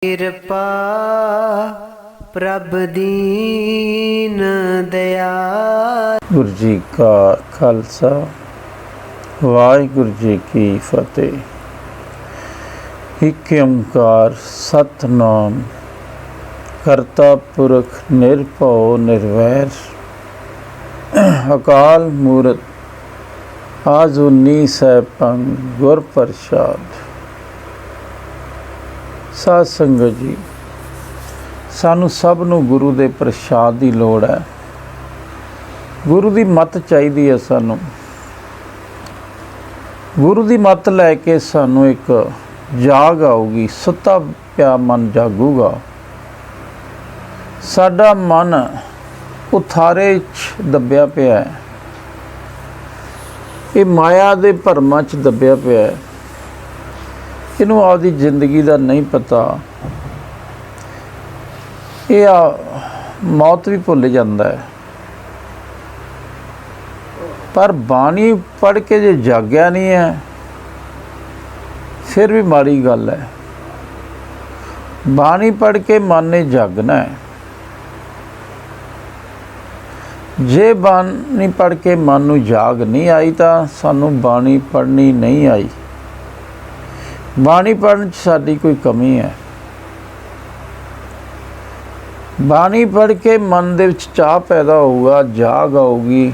ਕਿਰਪਾ ਪ੍ਰਭ ਦੀਨ ਦਇਆਲ। ਗੁਰੂ ਜੀ ਕਾ ਖਾਲਸਾ, ਵਾਹਿਗੁਰੂ ਜੀ ਕੀ ਫਤਿਹ। ਇਕ ਓਂਕਾਰ ਸਤਿਨਾਮ ਕਰਤਾ ਪੁਰਖ ਨਿਰਭਉ ਨਿਰਵੈਰ, ਅਕਾਲ ਮੂਰਤ ਆਜੂਨੀ ਸੈਭੰ ਗੁਰ ਪ੍ਰਸਾਦ। ਸਾਧ ਸੰਗਤ ਜੀ, ਸਾਨੂੰ ਸਭ ਨੂੰ ਗੁਰੂ ਦੇ ਪ੍ਰਸ਼ਾਦ ਦੀ ਲੋੜ ਹੈ। ਗੁਰੂ ਦੀ ਮੱਤ ਚਾਹੀਦੀ ਹੈ। ਸਾਨੂੰ ਗੁਰੂ ਦੀ ਮੱਤ ਲੈ ਕੇ ਸਾਨੂੰ ਇੱਕ ਜਾਗ ਆਊਗੀ, ਸੁੱਤਾ ਪਿਆ ਮਨ ਜਾਗੂਗਾ। ਸਾਡਾ ਮਨ ਉਥਾਰੇ 'ਚ ਦੱਬਿਆ ਪਿਆ ਹੈ, ਇਹ ਮਾਇਆ ਦੇ ਭਰਮਾਂ 'ਚ ਦੱਬਿਆ ਪਿਆ ਹੈ। ਇਹਨੂੰ ਆਪਦੀ ਜ਼ਿੰਦਗੀ ਦਾ ਨਹੀਂ ਪਤਾ। ਇਹ ਮੌਤ ਵੀ ਭੁੱਲ ਜਾਂਦਾ ਹੈ। ਪਰ ਬਾਣੀ ਪੜ੍ਹ ਕੇ ਜੇ ਜਾਗਿਆ ਨਹੀਂ ਹੈ, ਫਿਰ ਵੀ ਮਾੜੀ ਗੱਲ ਹੈ। ਬਾਣੀ ਪੜ੍ਹ ਕੇ ਮਨ ਨੇ ਜਾਗਣਾ ਹੈ। ਜੇ ਬਾਣੀ ਪੜ੍ਹ ਕੇ ਮਨ ਨੂੰ ਜਾਗ ਨਹੀਂ ਆਈ ਤਾਂ ਸਾਨੂੰ ਬਾਣੀ ਪੜ੍ਹਨੀ ਨਹੀਂ ਆਈ। ਬਾਣੀ ਪੜ੍ਹਨ 'ਚ ਸਾਡੀ ਕੋਈ ਕਮੀ ਹੈ। ਬਾਣੀ ਪੜ੍ਹ ਕੇ ਮਨ ਦੇ ਵਿੱਚ ਚਾਹ ਪੈਦਾ ਹੋਊਗਾ, ਜਾਗ ਆਊਗੀ,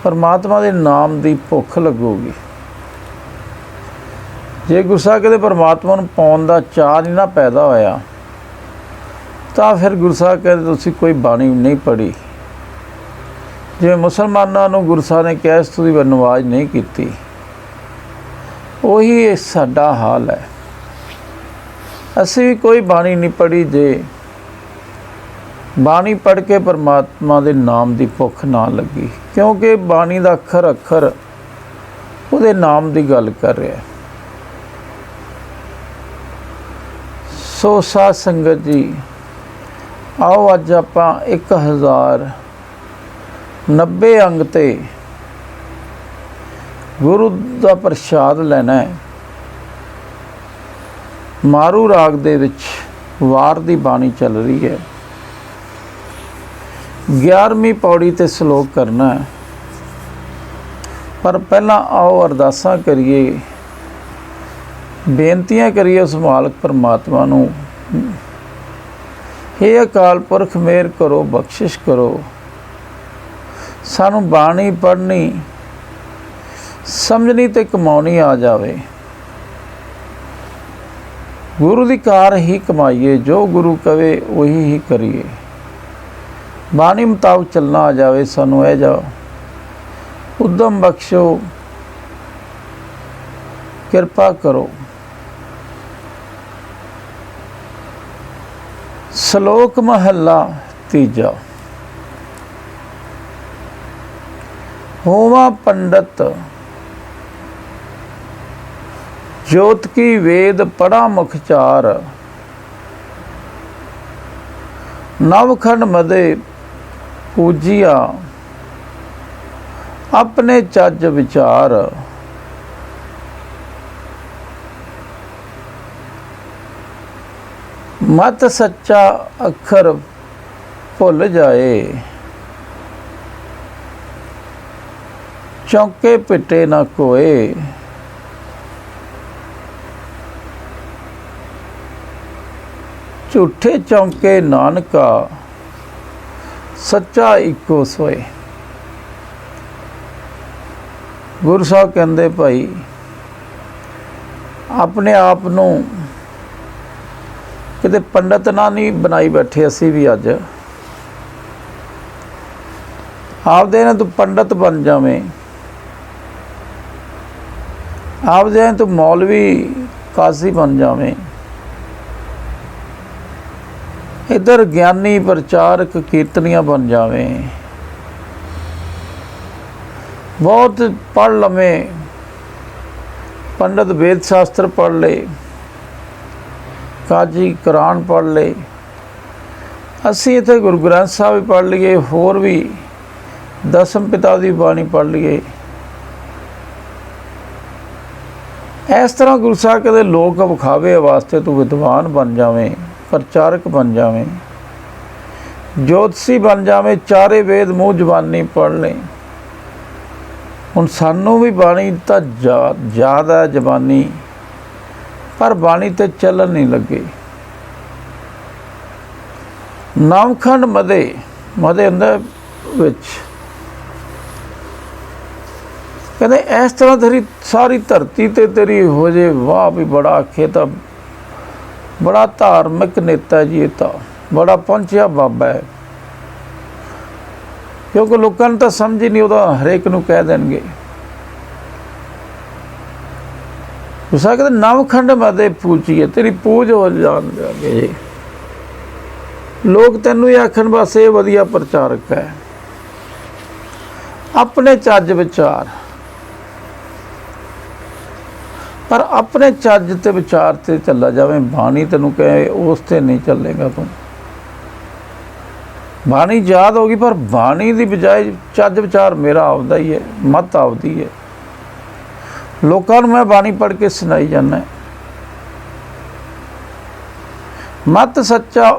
ਪਰਮਾਤਮਾ ਦੇ ਨਾਮ ਦੀ ਭੁੱਖ ਲੱਗੂਗੀ। ਜੇ ਗੁਰਸਿੱਖ ਦੇ ਪਰਮਾਤਮਾ ਨੂੰ ਪਾਉਣ ਦਾ ਚਾਅ ਨਹੀਂ ਨਾ ਪੈਦਾ ਹੋਇਆ, ਤਾਂ ਫਿਰ ਗੁਰਸਿੱਖ ਕਹਿੰਦੇ ਤੁਸੀਂ ਕੋਈ ਬਾਣੀ ਨਹੀਂ ਪੜ੍ਹੀ। ਜਿਵੇਂ ਮੁਸਲਮਾਨਾਂ ਨੂੰ ਗੁਰਸਿੱਖ ਨੇ ਕਿਹਾ ਤੁਸੀਂ ਨਮਾਜ਼ ਨਹੀਂ ਕੀਤੀ, ਉਹੀ ਇਹ ਸਾਡਾ ਹਾਲ ਹੈ। ਅਸੀਂ ਵੀ ਕੋਈ ਬਾਣੀ ਨਹੀਂ ਪੜ੍ਹੀ। ਜੇ ਬਾਣੀ ਪੜ੍ਹ ਕੇ ਪਰਮਾਤਮਾ ਦੇ ਨਾਮ ਦੀ ਭੁੱਖ ਨਾ ਲੱਗੀ, ਕਿਉਂਕਿ ਬਾਣੀ ਦਾ ਅੱਖਰ ਅੱਖਰ ਉਹਦੇ ਨਾਮ ਦੀ ਗੱਲ ਕਰ ਰਿਹਾ। ਸੋ ਸਾਧ ਸੰਗਤ ਜੀ, ਆਓ ਅੱਜ ਆਪਾਂ 1090 ਅੰਗ ਤੇ ਗੁਰੂ ਦਾ ਪ੍ਰਸ਼ਾਦ ਲੈਣਾ ਹੈ। ਮਾਰੂ ਰਾਗ ਦੇ ਵਿੱਚ ਵਾਰ ਦੀ ਬਾਣੀ ਚੱਲ ਰਹੀ ਹੈ। 11ਵੀਂ ਪੌੜੀ ਤੇ ਸ਼ਲੋਕ ਕਰਨਾ ਹੈ। ਪਰ ਪਹਿਲਾਂ ਆਓ ਅਰਦਾਸਾਂ ਕਰੀਏ, ਬੇਨਤੀਆਂ ਕਰੀਏ ਉਸ ਮਾਲਕ ਪਰਮਾਤਮਾ ਨੂੰ। ਹੇ ਅਕਾਲ ਪੁਰਖ, ਮਿਹਰ ਕਰੋ, ਬਖਸ਼ਿਸ਼ ਕਰੋ। ਸਾਨੂੰ ਬਾਣੀ ਪੜ੍ਹਨੀ, ਸਮਝਣੀ ਤੇ ਕਮਾਉਣੀ ਆ ਜਾਵੇ। ਗੁਰੂ ਦੀ ਕਾਰ ਹੀ ਕਮਾਈਏ, ਜੋ ਗੁਰੂ ਕਵੇ ਉਹੀ ਹੀ ਕਰੀਏ। ਬਾਣੀ ਮੁਤਾਬਕ ਚੱਲਣਾ ਆ ਜਾਵੇ ਸਾਨੂੰ। ਇਹ ਜਾ ਉਦਮ ਬਖਸ਼ੋ, ਕਿਰਪਾ ਕਰੋ। ਸ਼ਲੋਕ ਮਹੱਲਾ ਤੀਜਾ। ਹੋਵਾ ਪੰਡਤ ਜੋਤ ਕੀ ਵੇਦ ਪੜਾ ਮੁਖਚਾਰ, ਨਵਖੰਡ ਮਦੇ ਪੂਜਿਆ ਆਪਣੇ ਚੱਜ ਵਿਚਾਰ। ਮਤ ਸੱਚਾ ਅੱਖਰ ਭੁੱਲ ਜਾਏ, ਚੌਂਕੇ ਪਿੱਟੇ ਨਾ ਕੋਏ। ਝੂਠੇ ਚੌਂਕੇ ਨਾਨਕਾ, ਸੱਚਾ ਇੱਕੋ ਸੋਏ। ਗੁਰੂ ਸਾਹਿਬ ਕਹਿੰਦੇ ਭਾਈ, ਆਪਣੇ ਆਪ ਨੂੰ ਕਿਤੇ ਪੰਡਤ ਨਾ ਨਹੀਂ ਬਣਾਈ ਬੈਠੇ। ਅਸੀਂ ਵੀ ਅੱਜ ਆਪਦੇ ਨੇ ਤੂੰ ਪੰਡਤ ਬਣ ਜਾਵੇਂ, ਆਪਦੇ ਤੂੰ ਮੌਲਵੀ ਕਾਜ਼ੀ ਬਣ ਜਾਵੇਂ, ਇੱਧਰ ਗਿਆਨੀ ਪ੍ਰਚਾਰਕ ਕੀਰਤਨੀਆਂ ਬਣ ਜਾਵੇਂ, ਬਹੁਤ ਪੜ੍ਹ ਲਵੇਂ, ਪੰਡਤ ਵੇਦ ਸ਼ਾਸਤਰ ਪੜ੍ਹ ਲਏ, ਕਾਜੀ ਕੁਰਾਨ ਪੜ੍ਹ ਲਏ। ਅਸੀਂ ਇੱਥੇ ਗੁਰੂ ਗ੍ਰੰਥ ਸਾਹਿਬ ਵੀ ਪੜ੍ਹ ਲਈਏ, ਹੋਰ ਵੀ ਦਸਮ ਪਿਤਾ ਦੀ ਬਾਣੀ ਪੜ੍ਹ ਲਈਏ। ਇਸ ਤਰ੍ਹਾਂ ਗੁਰੂ ਸਾਹਿਬ ਕਹਿੰਦੇ ਲੋਕ ਵਿਖਾਵੇ ਵਾਸਤੇ ਤੂੰ ਵਿਦਵਾਨ ਬਣ ਜਾਵੇਂ, ਪ੍ਰਚਾਰਕ ਬਣ ਜਾਵੇਂ, ਜੋਤਸੀ ਬਣ ਜਾਵੇਂ, ਚਾਰੇ ਵੇਦ ਮੂੰਹ ਜ਼ਬਾਨੀ ਪੜ੍ਹ ਲੈ। ਹੁਣ ਸਾਨੂੰ ਵੀ ਬਾਣੀ ਤਾਂ ਯਾਦ ਹੈ ਜ਼ਬਾਨੀ, ਪਰ ਬਾਣੀ ਤੇ ਚੱਲਣ ਨਹੀਂ ਲੱਗੇ। ਨਾਮਖੰਡ ਮਦੇ ਹੁੰਦਾ ਵਿੱਚ, ਕਹਿੰਦੇ ਇਸ ਤਰ੍ਹਾਂ ਤੇਰੀ ਸਾਰੀ ਧਰਤੀ ਤੇ ਤੇਰੀ ਹੋ ਜੇ ਵਾਹ ਵੀ ਬੜਾ ਆਖੇ ਤਾਂ ਬੜਾ ਧਾਰਮਿਕ ਨੇਤਾ ਜੀ, ਇਹ ਤਾਂ ਬੜਾ ਪਹੁੰਚਿਆ ਬਾਬਾ ਹੈ। ਕਿਉਂਕਿ ਲੋਕਾਂ ਨੂੰ ਤਾਂ ਸਮਝ ਹੀ ਨਹੀਂ, ਉਹਦਾ ਹਰੇਕ ਨੂੰ ਕਹਿ ਦੇਣਗੇ। ਹੋ ਸਕਦਾ ਨਵਖੰਡ ਮਦੇ ਪੂਜੀਏ, ਤੇਰੀ ਪੂਜ ਹੋ ਜਾਣ ਦੇਗੇ। ਲੋਕ ਤੈਨੂੰ ਇਹ ਆਖਣ ਬਸ ਇਹ ਵਧੀਆ ਪ੍ਰਚਾਰਕ ਹੈ। ਆਪਣੇ ਚੱਜ ਵਿਚਾਰ, ਪਰ ਆਪਣੇ ਚੱਜ ਤੇ ਵਿਚਾਰ ਤੇ ਚੱਲਾ ਜਾਵੇਂ। ਬਾਣੀ ਤੈਨੂੰ ਕਹੇ ਉਸ ਤੇ ਨਹੀਂ ਚੱਲੇਗਾ ਤੂੰ। ਬਾਣੀ ਯਾਦ ਹੋ ਗਈ, ਪਰ ਬਾਣੀ ਦੀ ਬਜਾਏ ਚੱਜ ਵਿਚਾਰ ਮੇਰਾ ਆਪਦਾ ਹੀ ਹੈ, ਮਤ ਆਪਦੀ ਹੈ। ਲੋਕਾਂ ਨੂੰ ਮੈਂ ਬਾਣੀ ਪੜ੍ਹ ਕੇ ਸੁਣਾਈ ਜਾਂਦਾ। ਮਤ ਸੱਚਾ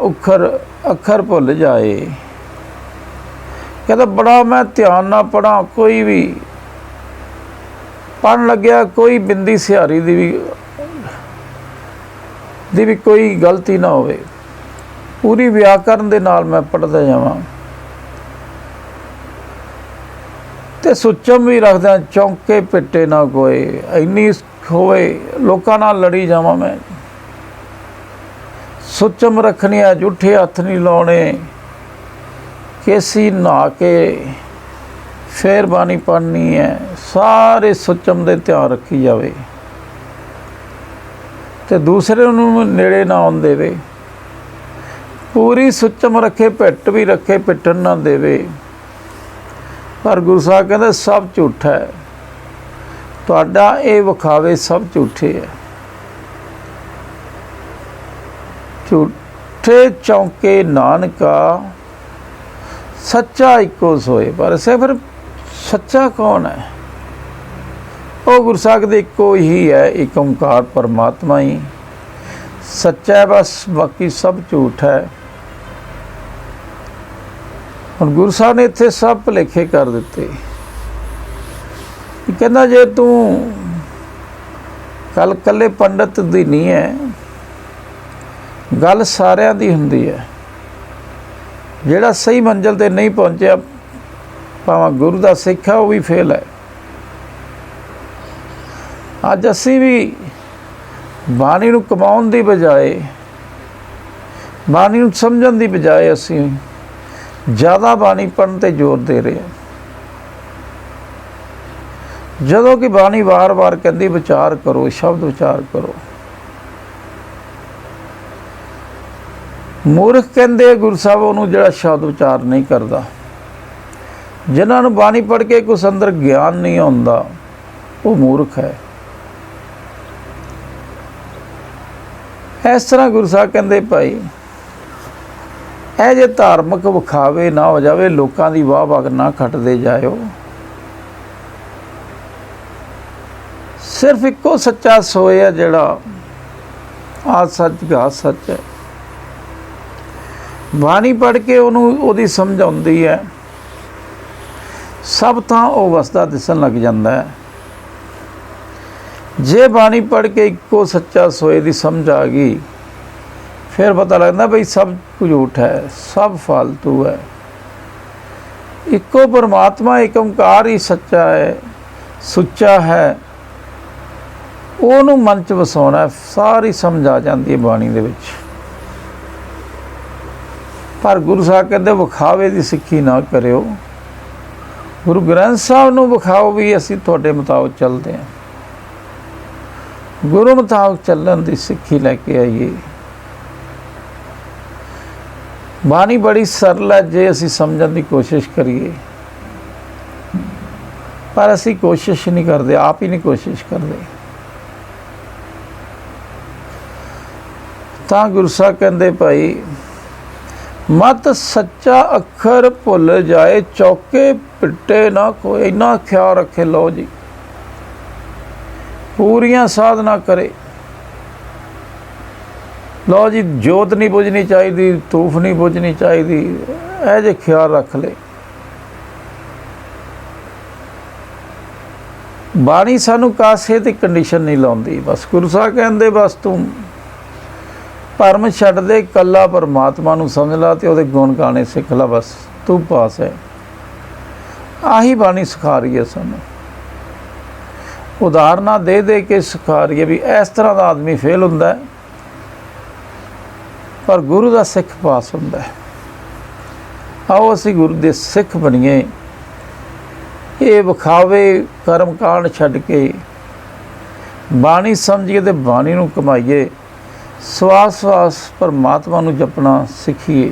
ਅੱਖਰ ਭੁੱਲ ਜਾਏ। ਕਹਿੰਦਾ ਬੜਾ ਮੈਂ ਧਿਆਨ ਨਾਲ ਪੜ੍ਹਾਂ, ਕੋਈ ਵੀ ਪੜ੍ਹਨ ਲੱਗਿਆ ਕੋਈ ਬਿੰਦੀ ਸਿਹਾਰੀ ਦੀ ਵੀ ਕੋਈ ਗਲਤੀ ਨਾ ਹੋਵੇ, ਪੂਰੀ ਵਿਆਕਰਨ ਦੇ ਨਾਲ ਮੈਂ ਪੜ੍ਹਦਾ ਜਾਵਾਂ ਤੇ ਸੁੱਚਮ ਵੀ ਰੱਖਦਾ, ਚੌਂਕੇ ਪਿੱਟੇ ਨਾ ਕੋਏ, ਇੰਨੀ ਹੋਵੇ ਲੋਕਾਂ ਨਾਲ ਲੜੀ ਜਾਵਾਂ ਮੈਂ। ਸੁੱਚਮ ਰੱਖਣੀ ਹੈ, ਜੂਠੇ ਹੱਥ ਨਹੀਂ ਲਾਉਣੇ, ਕੇਸੀ ਨਹਾ ਕੇ ਫੇਰ ਬਾਣੀ ਪੜ੍ਹਨੀ ਹੈ। ਸਾਰੇ ਸੁੱਚਮ ਦੇ ਧਿਆਨ ਰੱਖੀ ਜਾਵੇ ਤੇ ਦੂਸਰੇ ਨੂੰ ਨੇੜੇ ਨਾ ਆਉਣ ਦੇਵੇ। ਪੂਰੀ ਸੁੱਚਮ ਰੱਖੇ, ਪਿੱਟ ਵੀ ਰੱਖੇ, ਪਿੱਟਣ ਨਾ ਦੇਵੇ। ਪਰ ਗੁਰੂ ਸਾਹਿਬ ਕਹਿੰਦੇ ਸਭ ਝੂਠਾ ਹੈ, ਤੁਹਾਡਾ ਇਹ ਵਿਖਾਵੇ ਸਭ ਝੂਠੇ ਹੈ। ਝੂਠੇ ਚੌਂਕੇ ਨਾਨਕਾ, ਸੱਚਾ ਇੱਕੋ ਸੋਏ। ਪਰ ਫਿਰ ਸੱਚਾ ਕੌਣ ਹੈ? ਉਹ ਗੁਰੂ ਸਾਹਿਬ ਦੇ ਇੱਕੋ ਹੀ ਹੈ, ਇੱਕ ਓਂਕਾਰ ਪਰਮਾਤਮਾ ਹੀ ਸੱਚਾ ਹੈ, ਬਸ ਬਾਕੀ ਸਭ ਝੂਠ ਹੈ। ਹੁਣ ਗੁਰੂ ਸਾਹਿਬ ਨੇ ਇੱਥੇ ਸਭ ਭੁਲੇਖੇ ਕਰ ਦਿੱਤੇ। ਕਹਿੰਦਾ ਜੇ ਤੂੰ ਗੱਲ ਇਕੱਲੇ ਪੰਡਤ ਦੀ ਨਹੀਂ ਹੈ, ਗੱਲ ਸਾਰਿਆਂ ਦੀ ਹੁੰਦੀ ਹੈ। ਜਿਹੜਾ ਸਹੀ ਮੰਜ਼ਿਲ ਤੇ ਨਹੀਂ ਪਹੁੰਚਿਆ, ਭਾਵੇਂ ਗੁਰੂ ਦਾ ਸਿੱਖ ਹੈ, ਉਹ ਵੀ ਫੇਲ ਹੈ। ਅੱਜ ਅਸੀਂ ਵੀ ਬਾਣੀ ਨੂੰ ਕਮਾਉਣ ਦੀ ਬਜਾਏ, ਬਾਣੀ ਨੂੰ ਸਮਝਣ ਦੀ ਬਜਾਏ ਅਸੀਂ ਜ਼ਿਆਦਾ ਬਾਣੀ ਪੜ੍ਹਨ ਤੇ ਜ਼ੋਰ ਦੇ ਰਹੇ ਹਾਂ। ਜਦੋਂ ਕਿ ਬਾਣੀ ਵਾਰ-ਵਾਰ ਕਹਿੰਦੀ ਵਿਚਾਰ ਕਰੋ, ਸ਼ਬਦ ਵਿਚਾਰ ਕਰੋ। ਮੂਰਖ ਕਹਿੰਦੇ ਗੁਰੂ ਸਾਹਿਬ ਉਹਨੂੰ ਜਿਹੜਾ ਸ਼ਬਦ ਵਿਚਾਰ ਨਹੀਂ ਕਰਦਾ। ਜਿਨ੍ਹਾਂ ਨੂੰ ਬਾਣੀ ਪੜ੍ਹ ਕੇ ਕੁਛ ਅੰਦਰ ਗਿਆਨ ਨਹੀਂ ਆਉਂਦਾ, ਉਹ ਮੂਰਖ ਹੈ। ਇਸ ਤਰ੍ਹਾਂ ਗੁਰੂ ਸਾਹਿਬ ਕਹਿੰਦੇ ਭਾਈ ਇਹ ਜੇ ਧਾਰਮਿਕ ਵਿਖਾਵੇ ਨਾ ਹੋ ਜਾਵੇ, ਲੋਕਾਂ ਦੀ ਵਾਹ ਨਾ ਖੱਟਦੇ ਜਾਇਓ। ਸਿਰਫ ਇੱਕੋ ਸੱਚਾ ਸੋਏ ਹੈ, ਜਿਹੜਾ ਆ ਸੱਚ ਗਾ ਸੱਚ ਹੈ। ਬਾਣੀ ਪੜ੍ਹ ਕੇ ਉਹਨੂੰ ਉਹਦੀ ਸਮਝ ਆਉਂਦੀ ਹੈ, ਸਭ ਤਾਂ ਉਹ ਵਸਦਾ ਦਿਸਣ ਲੱਗ ਜਾਂਦਾ ਹੈ। ਜੇ ਬਾਣੀ ਪੜ੍ਹ ਕੇ ਇੱਕੋ ਸੱਚਾ ਸੋਏ ਦੀ ਸਮਝ ਆ ਗਈ, ਫਿਰ ਪਤਾ ਲੱਗਦਾ ਬਈ ਸਭ ਕੁਝ ਝੂਠ ਹੈ, ਸਭ ਫਾਲਤੂ ਹੈ। ਇੱਕੋ ਪਰਮਾਤਮਾ, ਇੱਕ ਓਂਕਾਰ ਹੀ ਸੱਚਾ ਹੈ, ਸੁੱਚਾ ਹੈ। ਉਹਨੂੰ ਮਨ 'ਚ ਵਸਾਉਣਾ, ਸਾਰੀ ਸਮਝ ਆ ਜਾਂਦੀ ਹੈ ਬਾਣੀ ਦੇ ਵਿੱਚ। ਪਰ ਗੁਰੂ ਸਾਹਿਬ ਕਹਿੰਦੇ ਵਿਖਾਵੇ ਦੀ ਸਿੱਖੀ ਨਾ ਕਰਿਓ। ਗੁਰੂ ਗ੍ਰੰਥ ਸਾਹਿਬ ਨੂੰ ਵਿਖਾਓ ਵੀ ਅਸੀਂ ਤੁਹਾਡੇ ਮੁਤਾਬਕ ਚੱਲਦੇ ਹਾਂ। ਗੁਰੂ ਮੁਤਾਬਕ ਚੱਲਣ ਦੀ ਸਿੱਖੀ ਲੈ ਕੇ ਆਈਏ। ਬਾਣੀ ਬੜੀ ਸਰਲ ਹੈ ਜੇ ਅਸੀਂ ਸਮਝਣ ਦੀ ਕੋਸ਼ਿਸ਼ ਕਰੀਏ, ਪਰ ਅਸੀਂ ਕੋਸ਼ਿਸ਼ ਨਹੀਂ ਕਰਦੇ, ਆਪ ਹੀ ਨਹੀਂ ਕੋਸ਼ਿਸ਼ ਕਰਦੇ। ਤਾਂ ਗੁਰੂ ਸਾਹਿਬ ਕਹਿੰਦੇ ਭਾਈ ਮਤ ਸੱਚਾ ਅੱਖਰ ਭੁੱਲ ਜਾਏ, ਚੌਕੇ ਪਿੱਟੇ ਨਾ ਕੋਈ। ਇੰਨਾ ਖਿਆਲ ਰੱਖੇ, ਲਓ ਜੀ ਪੂਰੀਆਂ ਸਾਧਨਾ ਕਰੇ, लो जी, जोत नहीं बुझनी चाहिए, धूफ नहीं बुझनी चाहिए, ਇਹ ਜੇ ਖਿਆਲ ਰੱਖ ਲੈ। ਬਾਣੀ ਸਾਨੂੰ ਕਾਸੇ ਦੀ ਕੰਡੀਸ਼ਨ ਨਹੀਂ ਲਾਉਂਦੀ। ਬਸ ਗੁਰੂ ਸਾਹਿਬ ਕਹਿੰਦੇ ਬਸ ਤੂੰ ਭਰਮ ਛੱਡ ਦੇ, ਕੱਲਾ ਪਰਮਾਤਮਾ ਨੂੰ ਸਮਝ ਲਾ ਤੇ ਉਹਦੇ ਗੁਣ ਗਾਣੇ ਸਿੱਖ ਲਾ, ਬਸ ਤੂੰ ਪਾਸ ਹੈ। ਆਹੀ ਬਾਣੀ ਸਿਖਾ ਰਹੀ ਹੈ ਸਾਨੂੰ, ਉਦਾਹਰਨਾਂ ਦੇ ਦੇ ਕੇ ਸਿਖਾ ਰਹੀ ਹੈ ਵੀ ਇਸ ਤਰ੍ਹਾਂ ਦਾ ਆਦਮੀ ਫੇਲ ਹੁੰਦਾ ਪਰ ਗੁਰੂ ਦਾ ਸਿੱਖ ਪਾਸ ਹੁੰਦਾ। ਆਓ ਅਸੀਂ ਗੁਰੂ ਦੇ ਸਿੱਖ ਬਣੀਏ। ਇਹ ਵਿਖਾਵੇ ਕਰਮ ਕਾਂਡ ਛੱਡ ਕੇ ਬਾਣੀ ਸਮਝੀਏ ਤੇ ਬਾਣੀ ਨੂੰ ਕਮਾਈਏ। ਸਵਾਸ ਸਵਾਸ ਪਰਮਾਤਮਾ ਨੂੰ ਜਪਣਾ ਸਿੱਖੀਏ,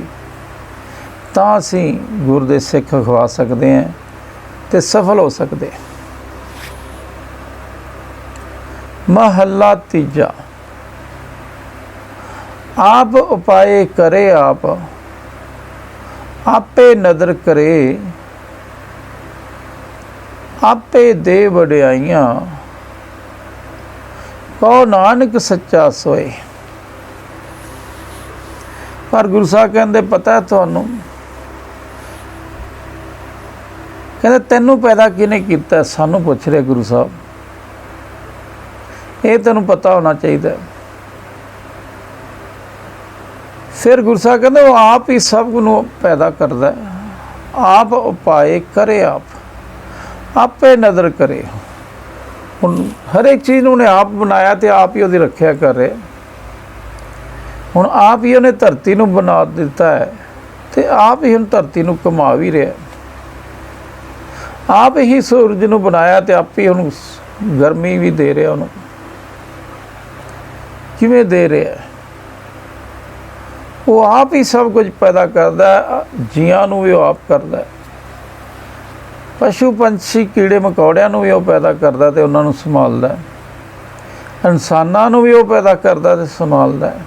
ਤਾਂ ਅਸੀਂ ਗੁਰੂ ਦੇ ਸਿੱਖ ਅਖਵਾ ਸਕਦੇ ਹਾਂ ਤੇ ਸਫਲ ਹੋ ਸਕਦੇ। ਮਹੱਲਾ ਤੀਜਾ। आप उपाय करे आप, आपे नदर करे, आपे दे वड्याइयां, कहो नानक सच्चा सोए। पर गुरु साहब कहते पता है तुहानू, कहते तैनू पैदा किने कीता? सानू पुछ रहे गुरु साहब, ये तैनू पता होना चाहिए। फिर गुरु साहब कहते वो आप ही सब को पैदा करता है, आप उपाय करे आप, आपे नज़र करे। हुण हर एक चीज़ उन्हें आप बनाया तो आप ही उसकी रखिया कर रहे। हुण आप ही उन्हें धरती नूं बना दिता है तो आप ही हुण धरती नूं घुमा भी रहा। आप ही सूरज नूं बनाया तो आप ही हुण गर्मी भी दे रहा, उन्होंने किवें दे रहा है। वो आप ही सब कुछ पैदा करता है, जियां नूं भी आप करता है, पशु पंछी कीड़े मकौड़ियां नूं भी वो पैदा करता तो उन्होंने संभालता है, इंसानां नूं भी वो पैदा करता तो संभालता है।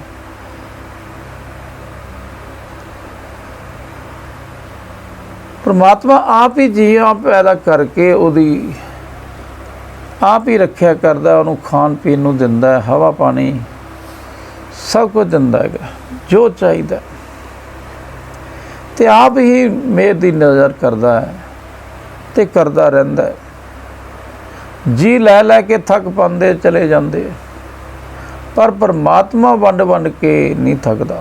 परमात्मा आप ही जियां पैदा करके उहदी आप ही रखिया करता, उन्होंने खाण पीण नूं दिंदा है, हवा पानी सब कुछ दिंदा है जो चाहिए, तो आप ही मेहर की नज़र करता है तो करता रहिंदा है। जी लै लै के थक पाते चले जाते, पर परमात्मा वंड वंड के नहीं थकदा।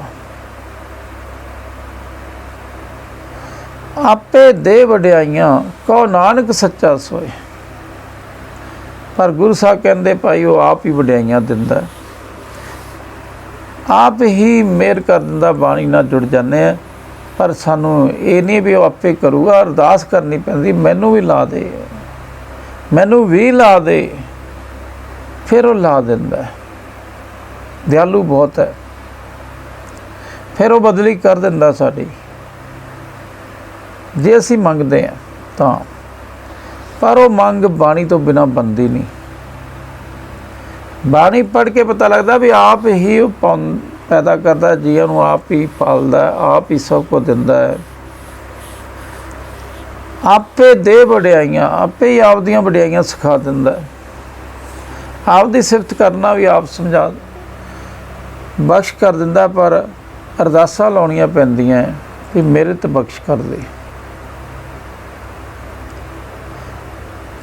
आपे दे वड्याइयां, कहो नानक सच्चा सोए। पर गुरु साहब कहते भाई वो आप ही वड्याइयां दिंदा, आप ही मेहर कर दिंदा, बाणी नाल जुड़ जाने। पर सानू ये नहीं भी वो आपे करूगा, अरदास करनी पैंदी मैनू भी ला दे, मैनू भी ला दे, फिर वो ला दिंदा। दयालु बहुत है, फिर वो बदली कर दिंदा साडी जे असीं मंगदे हैं तां। पर वो मंग बाणी तो बिना बनदी नहीं। बाणी पढ़ के पता लगता भी आप ही पैदा करता, जीवन को आप ही पालदा, आप ही सब को दिंदा है। आपे दे वड्याइयां, आपे ही आप दियां वड्याइयां सिखा दिंदा। आप दी सिफत करना भी आप समझा बख्श कर दिंदा, पर अरदासां लाउणियां पैंदियां कि मेरे ते बख्श कर दे।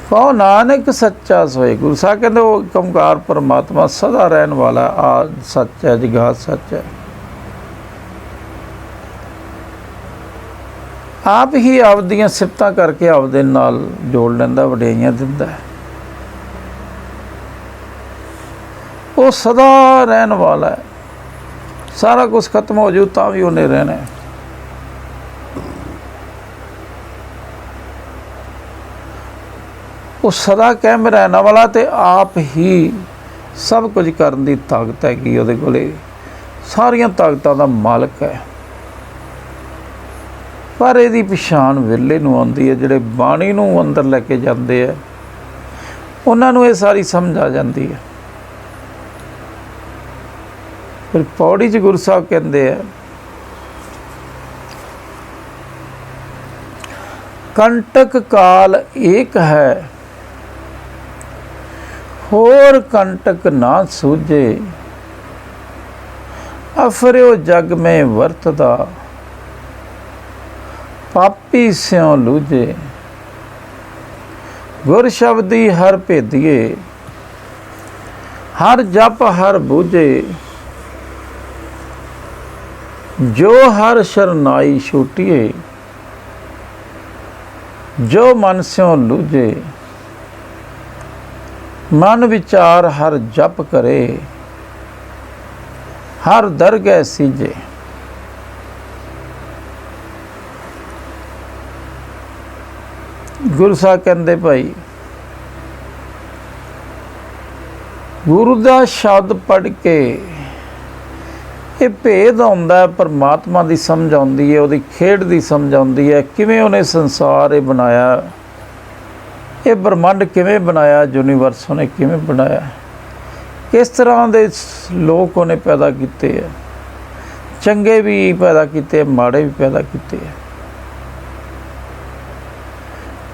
कहो नानक सच्चा सोए। गुरु साहब कहते वो कंकार परमात्मा सदा रहन वाला आज सच है, जगात सच है। आप ही आप दियां सिफतां करके आपदे नाल जोड़ लैंदा, वड्याइयां दिंदा है। वो सदा रहन वाला है, सारा कुछ खत्म हो जाऊ तां भी उन्हें रहना है। वो सदा कायम रहने वाला, तो आप ही सब कुछ करने की ताकत हैगी, उहदे कोले सारियां ताकतां दा मालक है। पर इहदी पछाण वेले नूं आउंदी है, जिहड़े बाणी नूं अंदर लैके जांदे है उन्हां नूं इह सारी समझ आ जांदी है। फिर पौड़ी च गुरु साहब कहंदे है, कंटक काल एक है, होर कंटक ना सूझे, अफर्यो जग में वर्तदा पापी स्यों लूझे। गुर शब्दी हर भेदिए हर जप हर बूझे। जो हर शरनाई छूटिए जो मन स्यों लूझे। मन विचार हर जप करे हर दरगह सीजे। गुरु साहब कहते भाई गुरु का शब्द पढ़ के ये भेद आउंदा है, परमात्मा की समझ आउंदी है, उहदी खेड की समझ आउंदी है, किवें उहने संसार ये बनाया, ये ब्रह्मंड किवें बनाया, यूनीवर्स उहने किवें बनाया, किस तरह के लोग उहने पैदा किए है, चंगे भी पैदा किए, माड़े भी पैदा किए है।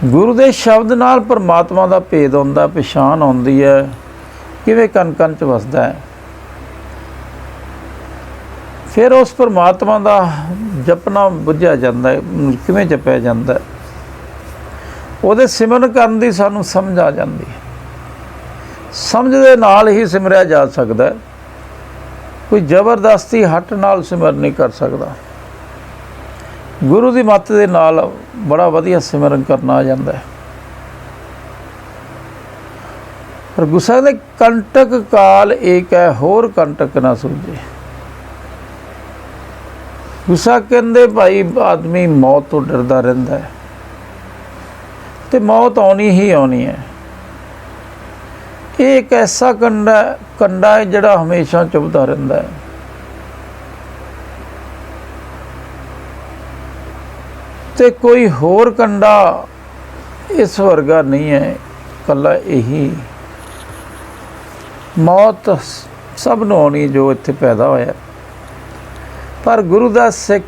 गुरु के शब्द नाल परमात्मा का भेद आउंदा, पछाण आउंदी है, किवें कन कन च वसदा है। फिर उस परमात्मा का जपना बुझिया जाता है, किवें जपिया जाता है, उहदे सिमरन करन दी सानूं समझ आ जाती है। समझ दे नाल ही सिमरिया जा सकता है, कोई जबरदस्ती हट नाल सिमरन नहीं कर सकता। गुरु की मत दे नाल बड़ा वधिया सिमरन करना आ जाता है। पर गुस्सा दे कंटक काल एक है, होर कंटक ना सूझे। गुस्सा कहते भाई आदमी मौत तो डरदा रहिंदा है, तो मौत आनी ही आनी है। ये एक ऐसा कंडा है जिहड़ा हमेशा चुभदा रहिंदा है। ते कोई होर कंडा इस वर्गा नहीं है, कला यही मौत सब नूं आउणी जो इत्थे पैदा होया। पर गुरु का सिख,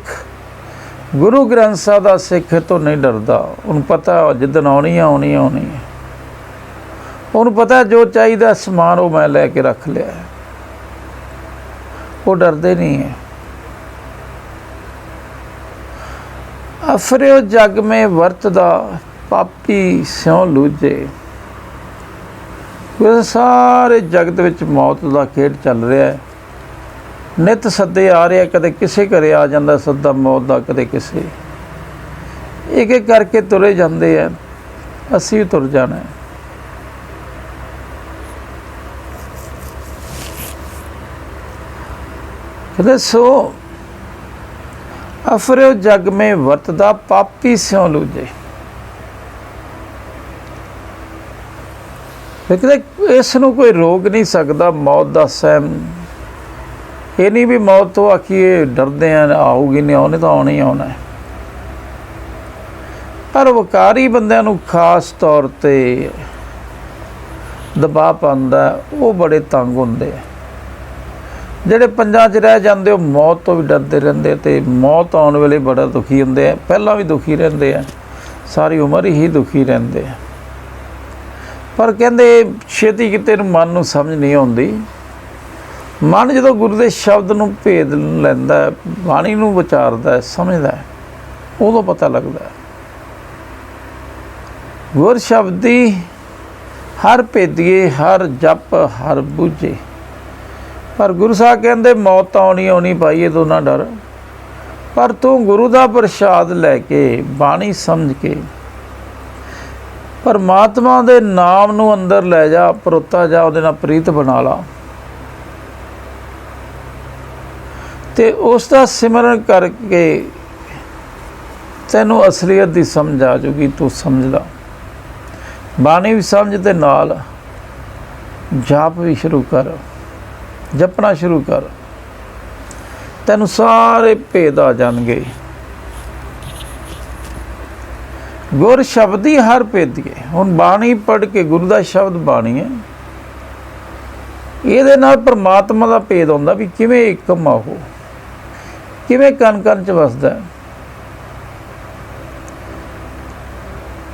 गुरु ग्रंथ साहिब का सिख तो नहीं डरदा। उन्हें पता जिदन आउणी है आउणी आउणी है। उन्हें पता जो चाहिए समान वो मैं लैके रख लिया, वो डरते नहीं है। अफर्यो जग में वर्तदा पापी स्यों लूझे। सारे जगत विच मौत का खेड चल रहा है, नित सदे आ रहे, कदे किसे घरे आ जाता सदा मौत का, कदे किसे, एक एक करके तुरे जाते हैं, असी भी तुर जाना है। कहते सो अफर्यो जग में वर्तदा पापी स्यों लूझे। कहते इस नूं कोई रोक नहीं सकता मौत का सहम। ये नहीं भी मौत तो आखिए डरते हैं आऊगी नहीं, आने तो आना ही आना है। पर वकारी बंदिਆਂ ਨੂੰ खास तौर पर दबाव पाਉਂਦਾ, वो बड़े तंग होंगे। ਜਿਹੜੇ ਪੰਜਾਂ 'ਚ ਰਹਿ ਜਾਂਦੇ ਉਹ मौत तो भी डरते रहते, तो मौत आने वेले बड़ा दुखी होंगे, पहला भी दुखी रहते हैं, सारी उम्र ही दुखी रहते हैं। पर कहते छेती किते मन नूं समझ नहीं आती। मन जो गुरु के शब्द नूं भेद लैंदा, बाणी नूं विचारदा, समझदा, उदों पता लगता। गुर शब्दी हर भेदिए हर जप हर बूझे। पर गुरु साहब कहते मौत आनी आनी पाई, ये तो ना डर। पर तू गुरु का प्रसाद लैके बाणी समझ के परमात्मा के नाम नूं अंदर लै जा, परोता जा, उहदे नाल प्रीत बना ला, ते उसका सिमरन करके तैनूं असलीयत की समझ आ जूगी। तू समझ ला, बाणी भी समझ, ते नाल जाप भी शुरू कर, जपना शुरू कर, तैनूं सारे भेद आ जाणगे। गुर शब्द ही हर भेदिए। हुण बाणी पढ़ के, गुरु का शब्द बाणी है, ये नाल परमात्मा का भेद आउंदा भी किवें एकम आ, वो किवें कन कन च वसदा है।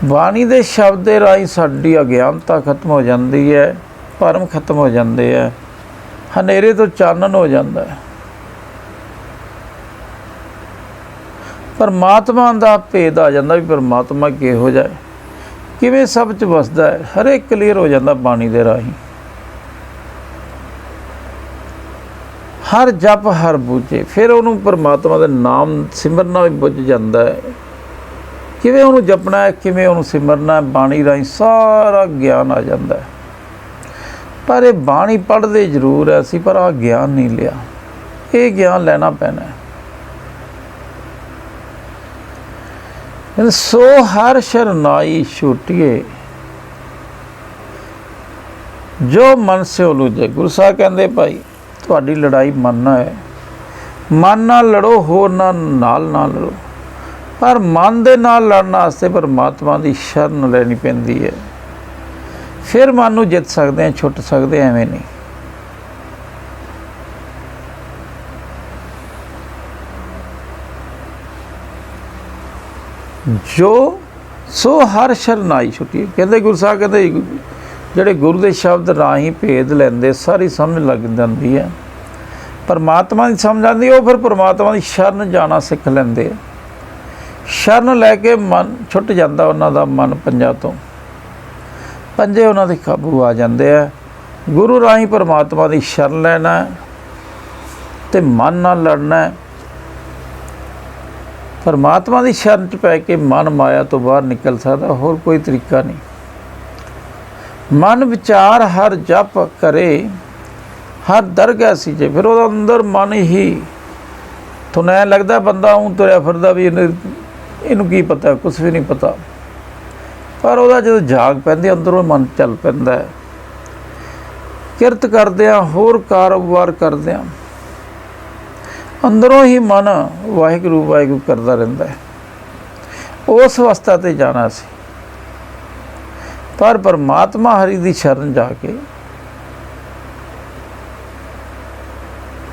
बाणी दे शब्द दे राही साडी अज्ञानता खत्म हो जाती है, भरम खत्म हो जाते हैं, हनेरे तो चानन हो जाता है। परमात्मा का भेद आ जाता भी परमात्मा किहो जिहा है, किवें सब च वसदा है, हर एक क्लीयर हो जाता बाणी दे राही। हर जप हर बूझे, फिर उन्होंने परमात्मा के नाम सिमरना भी बुझ जाता है, किवें उन्होंने जपना है, किवें उन्होंने सिमरना है, बाणी राही सारा ज्ञान आ जाता है। पर यह बाणी पढ़ते जरूर है असी, पर आ ज्ञान नहीं लिया, ये ज्ञान लेना पैना है। सो हर शरनाई छूटिए जो मन से उलझे। गुरु साहब कहते भाई तुहाडी लड़ाई मन नाल है, मन नाल लड़ो, होर नाल ना लड़ो, पर मन दे नाल लड़न वास्ते परमात्मा की शरण लैनी पैंदी है, फिर मन नूं जित सकते हैं, छुट सकते हैं, एवें नहीं। जो सो हर शरनाई छुट्टी। कहते गुरु साहब कहते ਜਿਹੜੇ गुरु के शब्द राही भेद लेंदे सारी समझ लग जाती है, परमात्मा की समझ आती, वो फिर परमात्मा की शरण जाना सीख लेंदे। शरण लैके मन छुट जाता उन्हों का, मन पंजा तो पंजे उन्होंने काबू आ जाते हैं। गुरु राही परमात्मा की शरण लेना तो मन नाल लड़ना है। परमात्मा की शरण च पै के मन माया तो बाहर निकल सकता, होर कोई तरीका नहीं। मन विचार हर जप करे, हर दरगाह सीजे, फिर वो अंदर मन ही थोड़ा ऐ लगता बंदा ऊँ तुरया फिरदा भी इनू की पता, कुछ भी नहीं पता, पर वह जो जाग पैंदी अंदरों मन चल पैंदा है। किरत करदियां होर कारोबार करदियां अंदरों ही मन वाहिगुरू वाहिगुरू करता रहिंदा है। उस अवस्था ते जाना सी, पर परमात्मा हरि की शरण जाके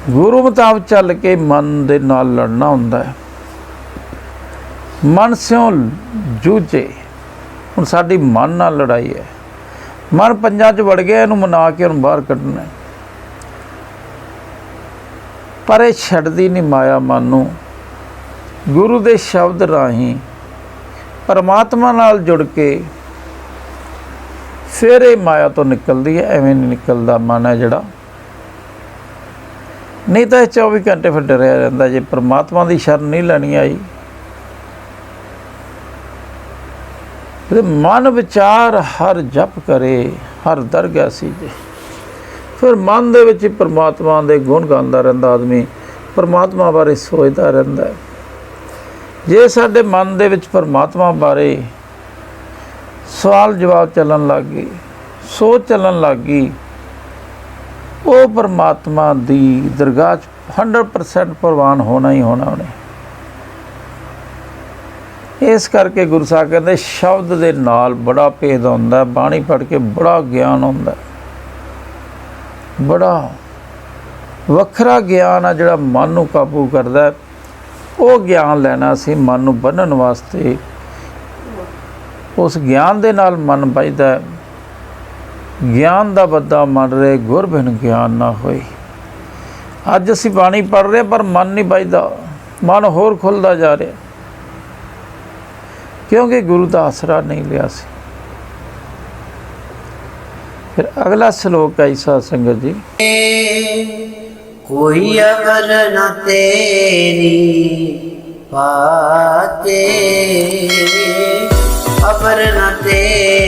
गुरु मुताबिक चल के मन दे नाल लड़ना हुंदा है। मन स्यों जूझे, हुण साडी मन नाल लड़ाई है, मन पंजां च वड़ गया, इहनूं मना के उहनूं बाहर कढना है, पर यह छड्डदी नहीं माया मन नूं। गुरु दे शब्द राही परमात्मा नाल जुड़ के फिर ये माया तो निकलती है, एवें नहीं निकलता मन है जिहड़ा, नहीं तो 24 घंटे फिर डरिया रहिंदा। जे परमात्मा की शरण नहीं लैनी आई तो मन विचार हर जप करे, हर दरगाह सीजे, फिर मन दे विच परमात्मा दे गुण गांदा रहिंदा आदमी, परमात्मा बारे सोचदा रहिंदा है। जे साडे मन दे विच परमात्मा बारे सवाल जवाब चलन लग गई, सोच चलन लग गई, वो परमात्मा दी दरगाह 100% प्रवान होना ही होना उन्हें। इस करके गुरु साहब कहते शब्द दे नाल बड़ा भेद होंदा, बाणी पढ़ के बड़ा ज्ञान होंदा, बड़ा वखरा ज्ञान आ जिहड़ा मन नूं काबू करदा है। वो ज्ञान लैना सी मन नूं बन्नण वास्ते, उस ज्ञान दे नाल मन बजदा है। ज्ञान दा बद्दा मन रहे, गुर बिन ज्ञान ना होए। अज असीं बाणी पढ़ रहे पर मन नहीं बजदा, मन होर खुलदा जा रहा, क्योंकि गुरु का आसरा नहीं लिया सी। फिर अगला श्लोक है ऐसा संगत जी, कोई अगर न तेरी पाते, अबर न तेरी